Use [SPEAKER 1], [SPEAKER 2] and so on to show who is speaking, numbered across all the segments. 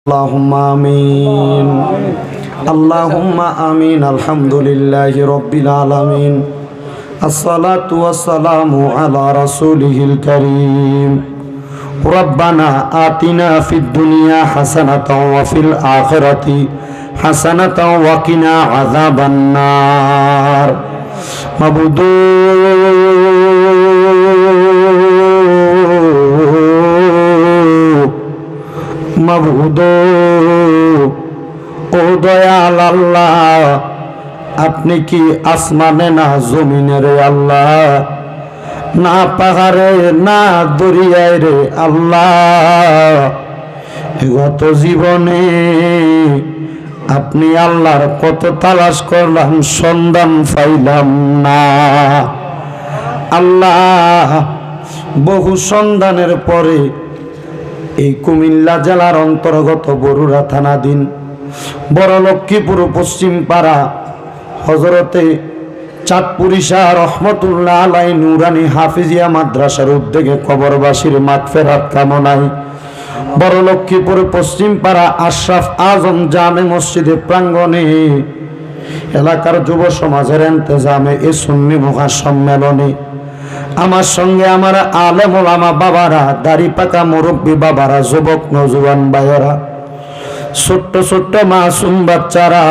[SPEAKER 1] اللهم آمين اللهم آمين الحمد لله رب العالمين الصلاة والسلام على رسوله الكريم ربنا آتنا في الدنيا حسنة وفي الآخرة حسنة وقنا عذاب النار মাবুদ ও দয়াল আল্লাহ, আপনি কি আসমানে না জমিনে রে আল্লাহ, না পাহাড়ে না দরিয়ায় রে আল্লাহ। গত জীবনে আপনি আল্লাহর কত তালাশ করলাম, সন্ধান পাইলাম না আল্লাহ। বহু সন্ধানের পরে এই কুমিল্লা জেলার অন্তর্গত বরুড়া থানাধীন বড়লক্ষ্মীপুর পশ্চিম পাড়া হজরতে চাঁদপুরি শাহ রহমতুল্লাহ আলাই নুরানি হাফিজিয়া মাদ্রাসার উদ্যোগে কবরবাসীর মাগফিরাত কামনায় বড়লক্ষ্মীপুর পশ্চিম পাড়া আশরাফ আজম জামে মসজিদের প্রাঙ্গণে এলাকার যুব সমাজের ইন্তেজামে এই সুন্নি মহাসম্মেলনে আমার সঙ্গে আমার আলেম ওলামা বাবারা, দাড়ি পাকা মুরব্বী বাবারা, যুবক নওজোয়ান ভাইয়েরা, ছোট্ট ছোট্ট মাসুম বাচ্চারা,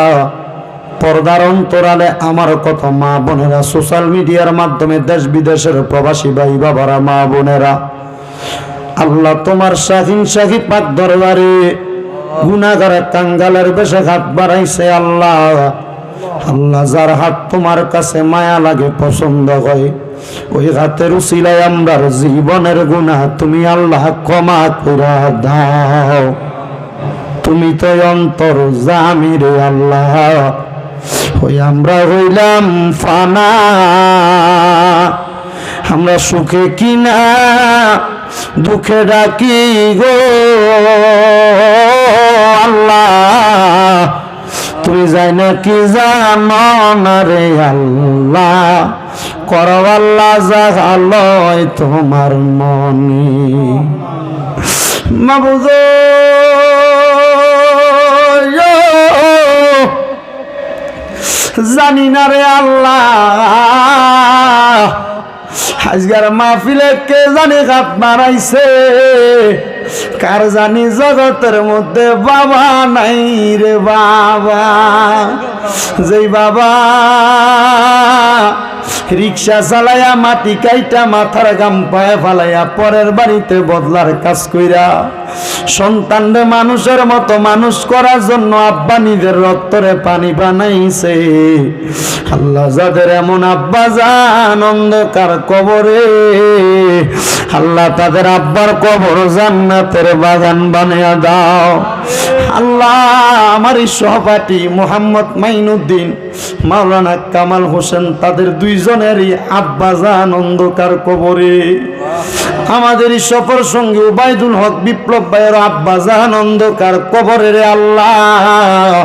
[SPEAKER 1] পর্দার অন্তরালে আমার কত মা বোনেরা, সোশ্যাল মিডিয়ার মাধ্যমে দেশ বিদেশের প্রবাসী ভাই বাবারা, মা বোনেরা, আল্লাহ তোমার শাহিন শাহী পাক দরবারে গুনাহগার কাঙ্গালের বেশে হাত বাড়াইছে আল্লাহ। আল্লাহ যার হাত তোমার কাছে মায়া লাগে, পছন্দ হয়, ওই হাতের উসিলায় আমরার জীবনের গুনাহ তুমি আল্লাহ ক্ষমা করে দাও। তুমি তো অন্তর জামি রে আল্লাহ। ওই আমরা হইলাম ফানা, আমরা সুখে কিনা দুঃখে ডাকি গো আল্লাহ। তুমি যাই না কি জানো না রে আল্লাহ, করো আল্লাহ জাগালয় তোমার মনি মাবুদ। জানি না রে আল্লাহ, আজকের মাহফিলে কে জানি হাত মারাইছে, কার জানি জগতের মধ্যে বাবা নাই রে বাবা। যেই বাবা রিক্সা চালাইয়া মাটি কাইটা মাথার গাম পায়ে ফালাইয়া পরের বাড়িতে বদলার কাজ কইরা সন্তানরে মানুষের মতো মানুষ করার জন্য আব্বা নিজের রক্তরে পানি বানাইছে আল্লাহ, যাদের এমন আব্বা জান অন্ধকার কবরে, আল্লাহ তাদের আব্বার কবর জান্নাতের বাগান বানিয়ে দাও আল্লাহ। আমার এই সহপাঠী মোহাম্মদ মাইনুদ্দিন, মাওলানা কামাল হোসেন, তাদের দুইজনেরই আব্বা জান অন্ধকার কবরে। আমাদের এই সফর সঙ্গী উবাইদুল হক বিপ্লব ভাইয়ের আব্বা জান অন্ধকার কবরে রে আল্লাহ।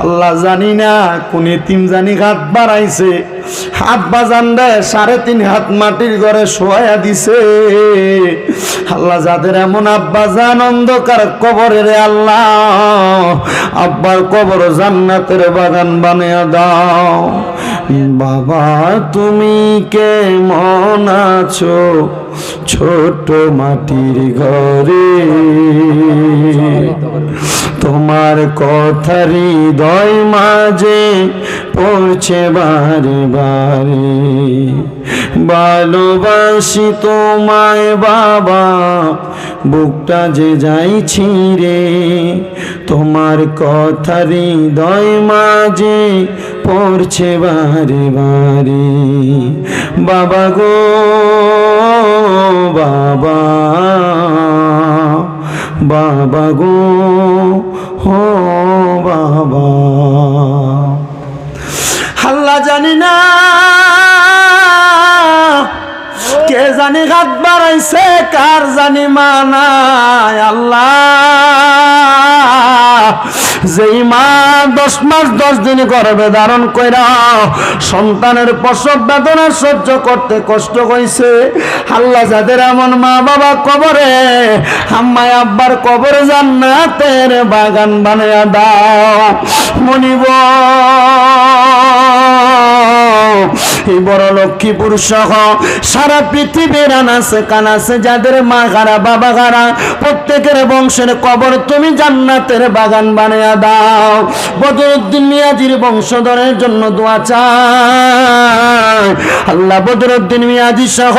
[SPEAKER 1] আল্লাহ জানি না কোন এতিম জানি হাত বাড়াইছে, আব্বা জান রে 3.5 হাত মাটির ঘরে শোয়া দিছে আল্লাহ। যাদের এমন আব্বা জান অন্ধকার কবরে রে আল্লাহ, আব্বার কবর জান্নাতের বাগান বানিয়ে দাও। বাবা তুমি কেমন আছো ছোট মাটির ঘরে, তোমার কথা হৃদয় মাঝে পড়ছে বারে বারে। ভালোবাসি তোমায় বাবা, বুকটা যে যাইছি রে, তোমার কথা হৃদয় মাঝে পড়ছে বারে বারে। বাবা গো বাবা, বাবা গো হো বাবা। আল্লাহ জানি না কে জানি হাত বাড়াইছে, কার জানি মানায় আল্লাহ। যেই মা 10 মাস 10 দিন গর্ভে ধারণ কইরা সন্তানের প্রসব বেদনা সহ্য করতে কষ্ট হইছে, আল্লাহ যাদের এমন মা বাবা কবরে, আম্মা আব্বার কবরে জান্নাতের বাগান বানায়া দাও। মনিব এই বড় লক্ষ্মীপুর সহ সারা পৃথিবীর আনাছে কানাছে যাদের মা গারা বাবা গারা প্রত্যেকের বংশের কবর তুমি জান্নাতের বাগান বানায়া দাও। বদরুদ্দিন মিয়াজির বংশধরের জন্য দোয়া চাই, আল্লাহ বদরুদ্দিন মিয়াজি সহ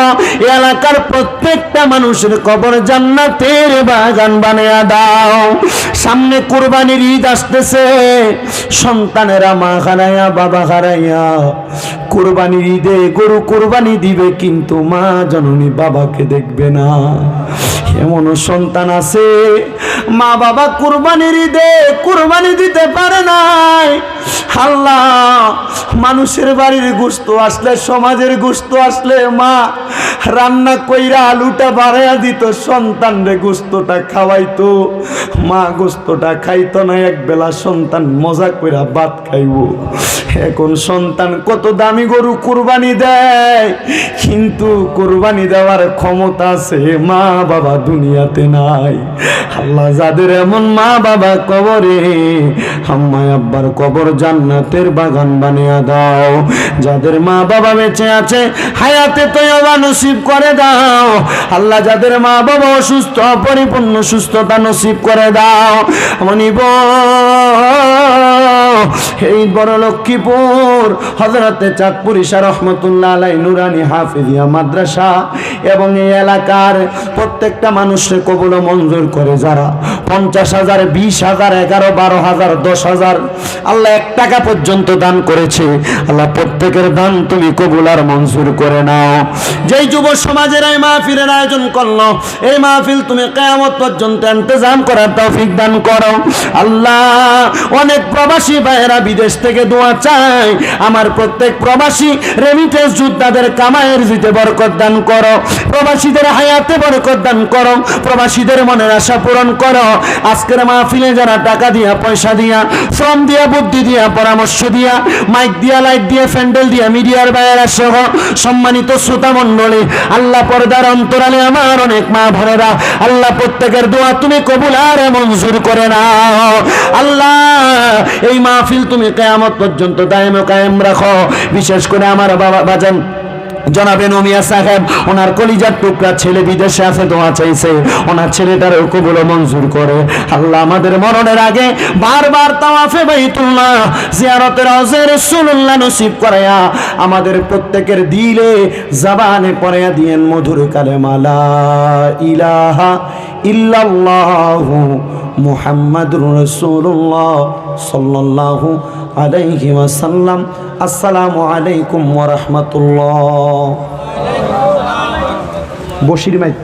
[SPEAKER 1] এলাকার প্রত্যেকটা মানুষের কবর জান্নাতের বাগান বানায়া দাও। সামনে কুরবানির ঈদ আসতেছে, সন্তানেরা মা হারাইয়া বাবা হারাইয়া কুরবানির ঈদে গরু কুরবানি দিবে, কিন্তু মা জননী বাবাকে দেখবে না। এমনও সন্তান আছে মা বাবা কুরবানির ঈদে কুরবানি দিতে পারে নাই। আল্লাহ মানুষের বাড়ির গোশত আসলে, সমাজের গোশত আসলে মা রান্না কইরা আলুটা বাড়াইয়া দিত, সন্তানরে গোশতটা খাওয়াইতো, মা গোশতটা খাইতো না, একবেলা সন্তান মজা কইরা ভাত খাইব। এখন সন্তান কত দামি গরু কুরবানি দেয়, কিন্তু কুরবানি দেওয়ার ক্ষমতা আছে মা বাবা দুনিয়াতে নাই। আল্লাহ যাদের এমন মা বাবা কবরে, আম্মা আব্বার কবর জান্নাতের বাগান বানিয়ে দাও। যাদের মা বাবা বেঁচে আছে হায়াতে তয়্যবা নসিব করে দাও। আল্লাহ যাদের মা বাবা অসুস্থ পরিপূর্ণ সুস্থতা নসিব করে দাও। মনিব এই বড় লক্ষ্মীপুর হযরতে চাঁদপুর ঈশা রহমতুল্লাহ আলাই নুরানি হাফিজিয়া মাদ্রাসা এবং এই এলাকার প্রত্যেকটা মানুষকে কবুল মঞ্জুর করে, যারা 50,000 20,000 11 12,000 10,000 আল্লাহ 1 টাকা পর্যন্ত দান করেছে, আল্লাহ প্রত্যেকের দান তুমি কবুল আর মঞ্জুর করে নাও। যেই যুব সমাজের এই মাহফিলের আয়োজন করলো, এই মাহফিল তুমি কিয়ামত পর্যন্ত ইন্তজাম করার তৌফিক দান করো। আল্লাহ অনেক প্রবাসী ভাইয়েরা বিদেশ থেকে দোয়া চাই, আমার প্রত্যেক প্রবাসী রেমিটেন্স যোদ্ধাদের কামাইয়ের জিতে বরকত দান করো, প্রবাসীদের হায়াতে বরকত দান করো, প্রবাসীদের মনের আশা পূরণ করো। আজকের মাহফিলে যারা টাকা দিয়া পয়সা দিয়া শ্রম দিয়া বুদ্ধি দিয়া পরামর্শ দিয়া মাইক দিয়া লাইট দিয়া প্যান্ডেল দিয়া মিডিয়ার ভাইয়েরা সহ সম্মানিত শ্রোতা মণ্ডলী, আল্লাহ পর্দার অন্তরালে আমার অনেক মা বোনেরা, আল্লাহ প্রত্যেকের দোয়া তুমি কবুল আর মঞ্জুর করে নাও। আল্লাহ এই মাহফিল তুমি কিয়ামত পর্যন্ত দায়েম ও কায়েম রাখো। বিশেষ করে আমার বাবা বাজান জনাবে নমিয়া সাহেব, ওনার কলিজার টুকরা ছেলে বিদেশে আছে, দোয়া চাইছে, ওনার ছেলেটার কবুল মঞ্জুর করে। আল্লাহ আমাদের মরণের আগে বারবার তাওয়াফে বাইতুল্লাহ জিয়ারতের রওজা রাসূলুল্লাহ নসিব করায়া আমাদের প্রত্যেকের দিলে জবানে পড়ায়া দিয়েন মধুর কালেমা লা ইলাহা ইল্লাল্লাহু মুহাম্মাদুর রাসূলুল্লাহ সাল্লাল্লাহু আলাইহি ওয়াসাল্লাম। আসসালামু আলাইকুম ওয়া রাহমাতুল্লাহ। বশির মাইক।